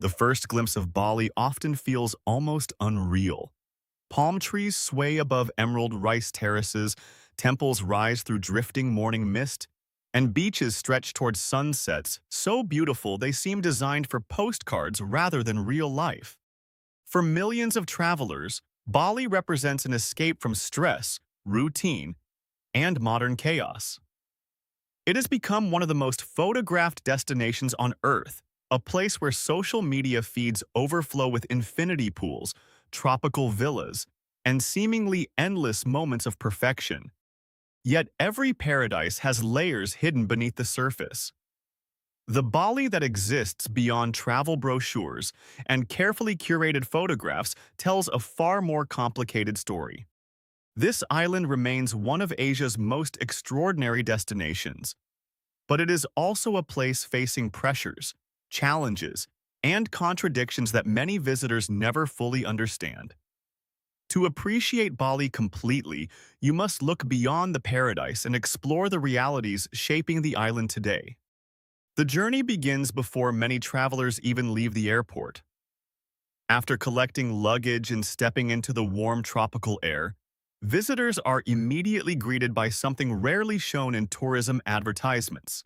The first glimpse of Bali often feels almost unreal. Palm trees sway above emerald rice terraces, temples rise through drifting morning mist, and beaches stretch towards sunsets so beautiful they seem designed for postcards rather than real life. For millions of travelers, Bali represents an escape from stress, routine, and modern chaos. It has become one of the most photographed destinations on Earth, a place where social media feeds overflow with infinity pools, tropical villas, and seemingly endless moments of perfection. Yet every paradise has layers hidden beneath the surface. The Bali that exists beyond travel brochures and carefully curated photographs tells a far more complicated story. This island remains one of Asia's most extraordinary destinations, but it is also a place facing pressures, challenges, and contradictions that many visitors never fully understand. To appreciate Bali completely, you must look beyond the paradise and explore the realities shaping the island today. The journey begins before many travelers even leave the airport. After collecting luggage and stepping into the warm tropical air, visitors are immediately greeted by something rarely shown in tourism advertisements.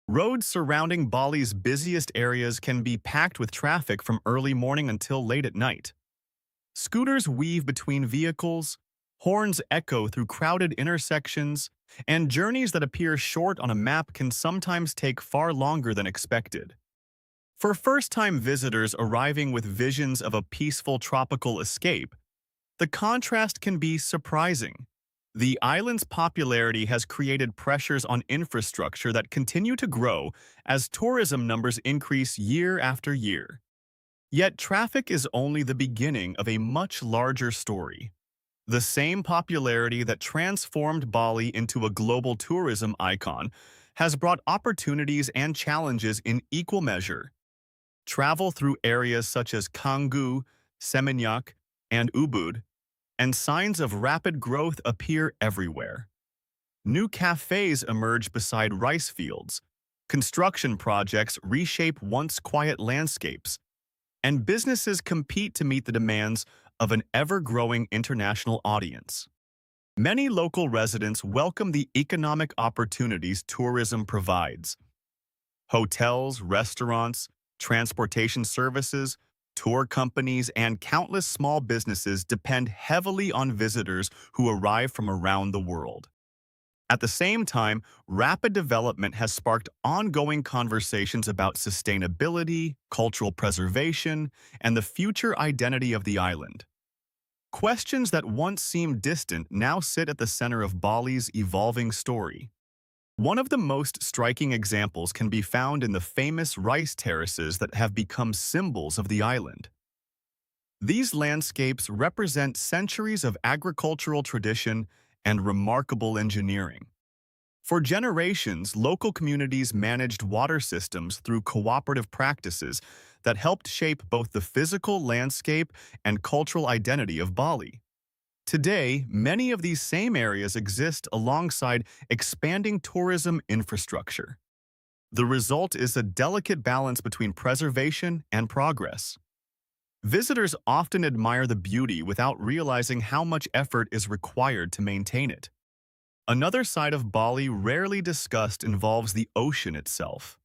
Roads surrounding Bali's busiest areas can be packed with traffic from early morning until late at night. Scooters weave between vehicles, horns echo through crowded intersections, and journeys that appear short on a map can sometimes take far longer than expected. For first-time visitors arriving with visions of a peaceful tropical escape, the contrast can be surprising. The island's popularity has created pressures on infrastructure that continue to grow as tourism numbers increase year after year. Yet traffic is only the beginning of a much larger story. The same popularity that transformed Bali into a global tourism icon has brought opportunities and challenges in equal measure. Travel through areas such as Canggu, Seminyak, and Ubud, and signs of rapid growth appear everywhere. New cafes emerge beside rice fields, construction projects reshape once quiet landscapes, and businesses compete to meet the demands of an ever-growing international audience. Many local residents welcome the economic opportunities tourism provides. Hotels, restaurants, transportation services, tour companies, and countless small businesses depend heavily on visitors who arrive from around the world. At the same time, rapid development has sparked ongoing conversations about sustainability, cultural preservation, and the future identity of the island. Questions that once seemed distant now sit at the center of Bali's evolving story. One of the most striking examples can be found in the famous rice terraces that have become symbols of the island. These landscapes represent centuries of agricultural tradition and remarkable engineering. For generations, local communities managed water systems through cooperative practices that helped shape both the physical landscape and cultural identity of Bali. Today, many of these same areas exist alongside expanding tourism infrastructure. The result is a delicate balance between preservation and progress. Visitors often admire the beauty without realizing how much effort is required to maintain it. Another side of Bali rarely discussed involves the ocean itself.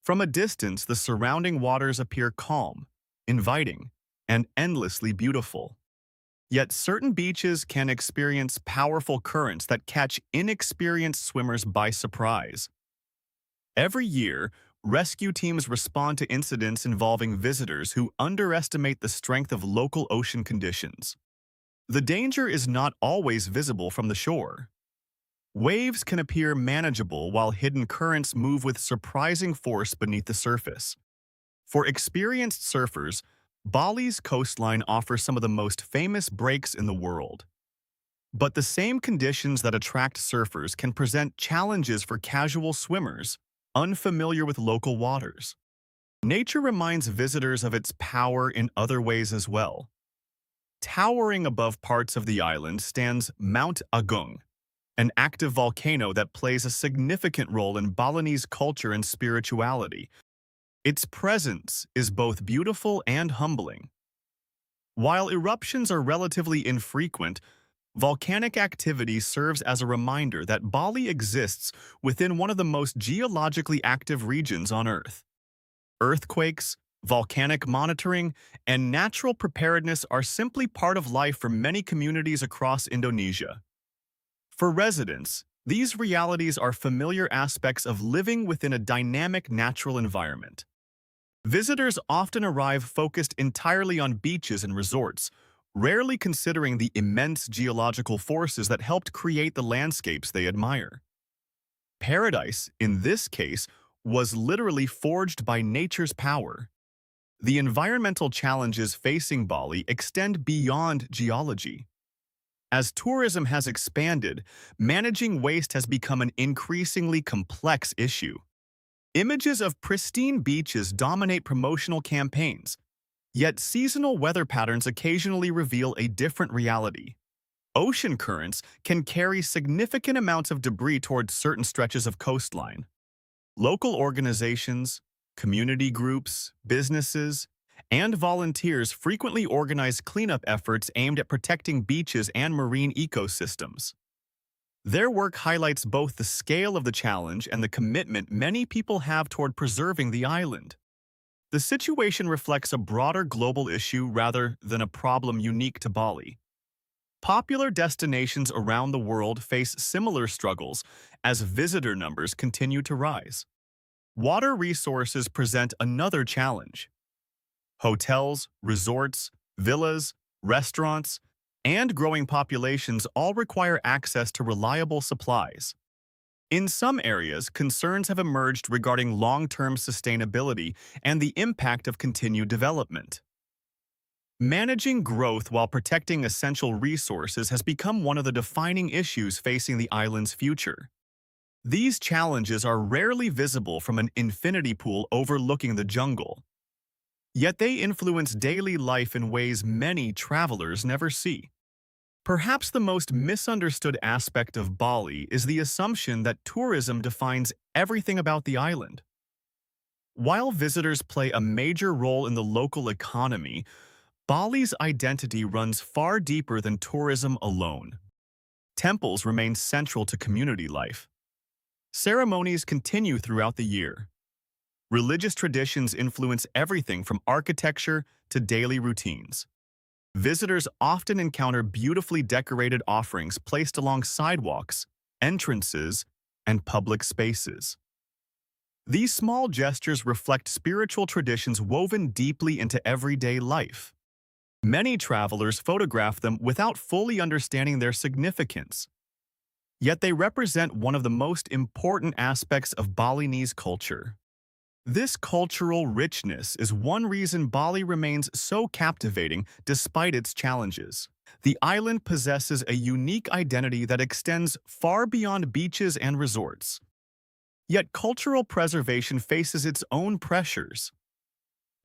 From a distance, the surrounding waters appear calm, inviting, and endlessly beautiful. Yet certain beaches can experience powerful currents that catch inexperienced swimmers by surprise. Every year, rescue teams respond to incidents involving visitors who underestimate the strength of local ocean conditions. The danger is not always visible from the shore. Waves can appear manageable while hidden currents move with surprising force beneath the surface. For experienced surfers, Bali's coastline offers some of the most famous breaks in the world. But the same conditions that attract surfers can present challenges for casual swimmers, unfamiliar with local waters. Nature reminds visitors of its power in other ways as well. Towering above parts of the island stands Mount Agung, an active volcano that plays a significant role in Balinese culture and spirituality. Its presence is both beautiful and humbling. While eruptions are relatively infrequent, volcanic activity serves as a reminder that Bali exists within one of the most geologically active regions on Earth. Earthquakes, volcanic monitoring, and natural preparedness are simply part of life for many communities across Indonesia. For residents, these realities are familiar aspects of living within a dynamic natural environment. Visitors often arrive focused entirely on beaches and resorts, rarely considering the immense geological forces that helped create the landscapes they admire. Paradise, in this case, was literally forged by nature's power. The environmental challenges facing Bali extend beyond geology. As tourism has expanded, managing waste has become an increasingly complex issue. Images of pristine beaches dominate promotional campaigns, yet seasonal weather patterns occasionally reveal a different reality. Ocean currents can carry significant amounts of debris towards certain stretches of coastline. Local organizations, community groups, businesses, and volunteers frequently organize cleanup efforts aimed at protecting beaches and marine ecosystems. Their work highlights both the scale of the challenge and the commitment many people have toward preserving the island. The situation reflects a broader global issue rather than a problem unique to Bali. Popular destinations around the world face similar struggles as visitor numbers continue to rise. Water resources present another challenge. Hotels, resorts, villas, restaurants, and growing populations all require access to reliable supplies. In some areas, concerns have emerged regarding long-term sustainability and the impact of continued development. Managing growth while protecting essential resources has become one of the defining issues facing the island's future. These challenges are rarely visible from an infinity pool overlooking the jungle. Yet they influence daily life in ways many travelers never see. Perhaps the most misunderstood aspect of Bali is the assumption that tourism defines everything about the island. While visitors play a major role in the local economy, Bali's identity runs far deeper than tourism alone. Temples remain central to community life. Ceremonies continue throughout the year. Religious traditions influence everything from architecture to daily routines. Visitors often encounter beautifully decorated offerings placed along sidewalks, entrances, and public spaces. These small gestures reflect spiritual traditions woven deeply into everyday life. Many travelers photograph them without fully understanding their significance. Yet they represent one of the most important aspects of Balinese culture. This cultural richness is one reason Bali remains so captivating despite its challenges. The island possesses a unique identity that extends far beyond beaches and resorts. Yet cultural preservation faces its own pressures.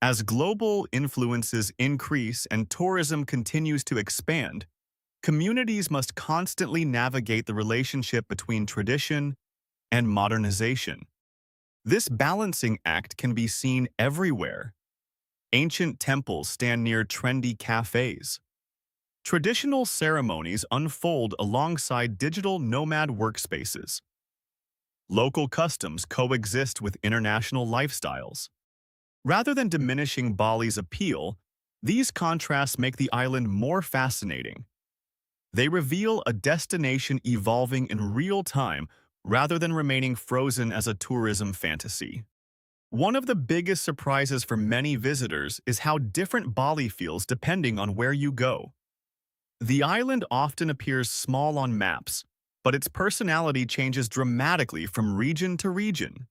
As global influences increase and tourism continues to expand, communities must constantly navigate the relationship between tradition and modernization. This balancing act can be seen everywhere. Ancient temples stand near trendy cafes. Traditional ceremonies unfold alongside digital nomad workspaces. Local customs coexist with international lifestyles. Rather than diminishing Bali's appeal, these contrasts make the island more fascinating. They reveal a destination evolving in real time rather than remaining frozen as a tourism fantasy. One of the biggest surprises for many visitors is how different Bali feels depending on where you go. The island often appears small on maps, but its personality changes dramatically from region to region.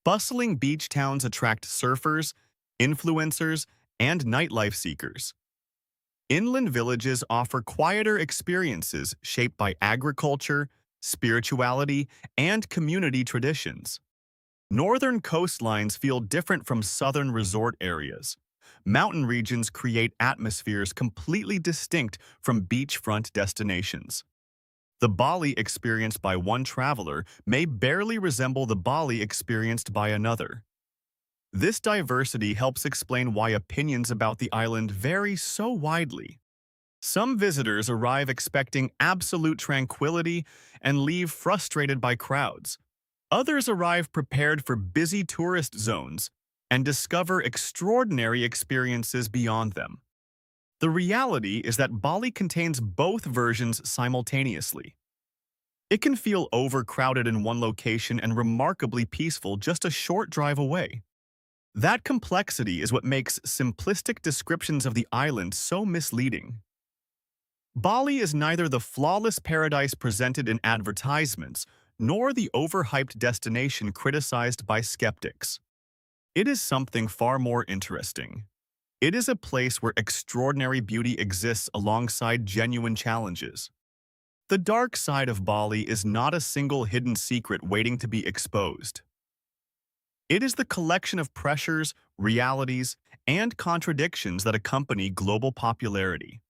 Bustling beach towns attract surfers, influencers, and nightlife seekers. Inland villages offer quieter experiences shaped by agriculture, spirituality, and community traditions. Northern coastlines feel different from southern resort areas. Mountain regions create atmospheres completely distinct from beachfront destinations. The Bali experienced by one traveler may barely resemble the Bali experienced by another. This diversity helps explain why opinions about the island vary so widely. Some visitors arrive expecting absolute tranquility and leave frustrated by crowds. Others arrive prepared for busy tourist zones and discover extraordinary experiences beyond them. The reality is that Bali contains both versions simultaneously. It can feel overcrowded in one location and remarkably peaceful just a short drive away. That complexity is what makes simplistic descriptions of the island so misleading. Bali is neither the flawless paradise presented in advertisements nor the overhyped destination criticized by skeptics. It is something far more interesting. It is a place where extraordinary beauty exists alongside genuine challenges. The dark side of Bali is not a single hidden secret waiting to be exposed. It is the collection of pressures, realities, and contradictions that accompany global popularity.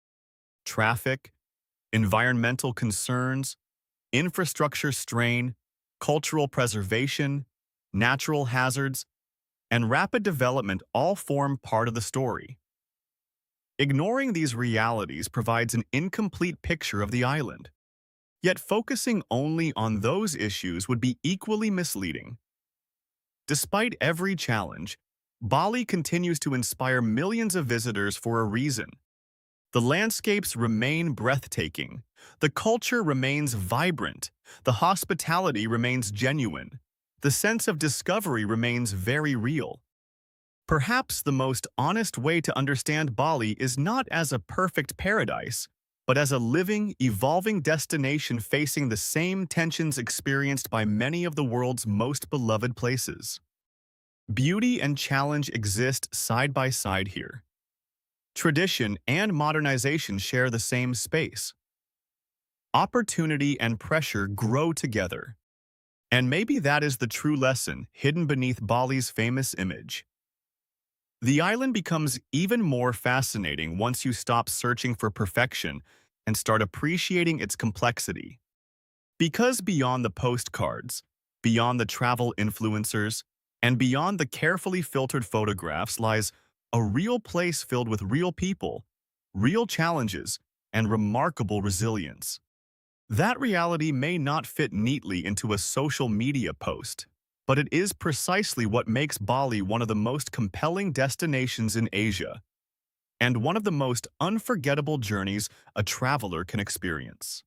Traffic, environmental concerns, infrastructure strain, cultural preservation, natural hazards, and rapid development all form part of the story. Ignoring these realities provides an incomplete picture of the island. Yet focusing only on those issues would be equally misleading. Despite every challenge, Bali continues to inspire millions of visitors for a reason. The landscapes remain breathtaking, the culture remains vibrant, the hospitality remains genuine, the sense of discovery remains very real. Perhaps the most honest way to understand Bali is not as a perfect paradise, but as a living, evolving destination facing the same tensions experienced by many of the world's most beloved places. Beauty and challenge exist side by side here. Tradition and modernization share the same space. Opportunity and pressure grow together. And maybe that is the true lesson hidden beneath Bali's famous image. The island becomes even more fascinating once you stop searching for perfection and start appreciating its complexity. Because beyond the postcards, beyond the travel influencers, and beyond the carefully filtered photographs lies a real place filled with real people, real challenges, and remarkable resilience. That reality may not fit neatly into a social media post, but it is precisely what makes Bali one of the most compelling destinations in Asia, and one of the most unforgettable journeys a traveler can experience.